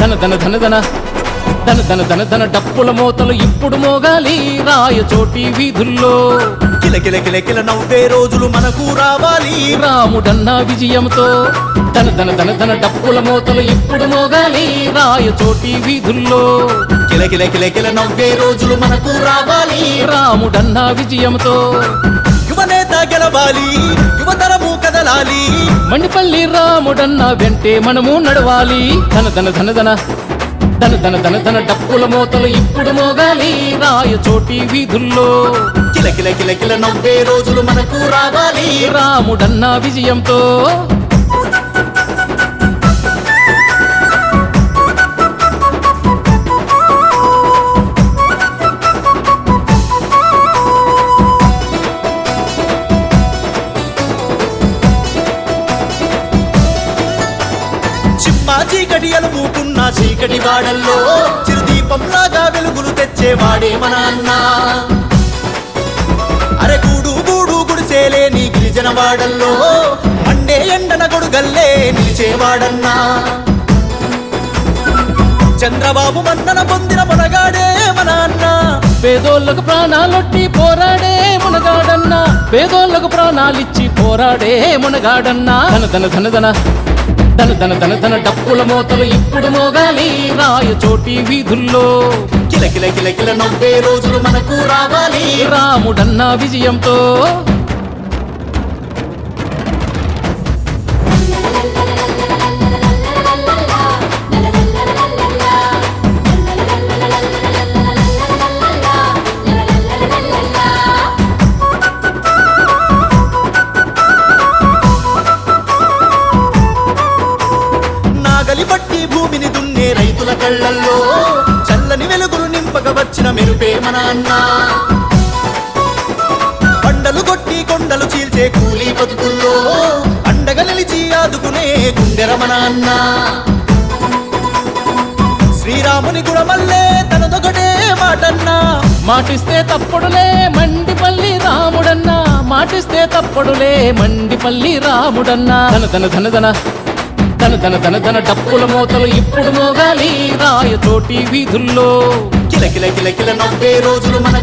ధన ధన ధన ధన ధన ధన ధన ధన డప్పుల మోతలు ఇప్పుడు మోగాలి రాయచోటి వీధుల్లో. కిల కిల కిల కిల నవ్వే రోజులు మనకు రావాలి రాముడన్న విజయంతో. ధన ధన ధన ధన డప్పుల మోతలు ఇప్పుడు మోగాలి రాయచోటి వీధుల్లో. కిల కిల కిల కిల నవ్వే రోజులు మనకు రావాలి రాముడన్న విజయంతో. యువనేత గెలవాలి యువతరము కదలాలి మండిపల్లి రాముడన్న వెంటే మనము నడవాలి. ధన ధన ధన ధన ధన ధన ధన ధన డప్పుల మోతలు ఇప్పుడు మోగాలి రాయచోటి వీధుల్లో. కిల కిల కిల కిల నవ్వే రోజులు మనకు రావాలి రాముడన్న విజయంతో. చిమ్మా చీకటి అలుముకున్న చీకటి వాడల్లో చిరుదీపంలాగా వెలుగులు తెచ్చేవాడే మన అన్న. అరే గూడు గూడు గుడిసేలే నీ గిరిజన వాడల్లో మండే ఎండన గొడుగల్లే నిలిచేవాడన్నా. చంద్రబాబు మన్నన పొందిన మునగాడే మన అన్న. పేదోళ్లకు ప్రాణాలొట్టి పోరాడే మునగాడన్నా. పేదోళ్లకు ప్రాణాలిచ్చి పోరాడే మునగాడన్నా. ధన ధన ధన ధన ధన ధన ధన ధన డప్పుల మోతలు ఇప్పుడు మోగాలి రాయచోటి వీధుల్లో. కిల కిల కిల కిల నవ్వే రోజులు మనకు రావాలి రాముడన్న విజయంతో. నాగలి పట్టి భూమిని దున్నే రైతుల కళ్ళల్లో చల్లని వెలుగులు నింపక వచ్చిన మెరుపే మన అన్న. పండలు కొట్టి కొండలు చీల్చే కూలీ బతుకుల్లో అండగా నిలిచి ఆదుకునే గుండెర మన అన్న. శ్రీరాముని గుణమల్లే తనదొకటే మాటన్నా. మాటిస్తే తప్పుడులే మండిపల్లి రాముడన్నా. మాటిస్తే తప్పుడులే మండిపల్లి రాముడన్నా. ధన ధన ధన ధన ధన ధన ధన ధన డప్పుల మోతలు ఇప్పుడు మోగాలి రాయచోటి వీధుల్లో. కిల కిల కిల కిల నవ్వే రోజులు మన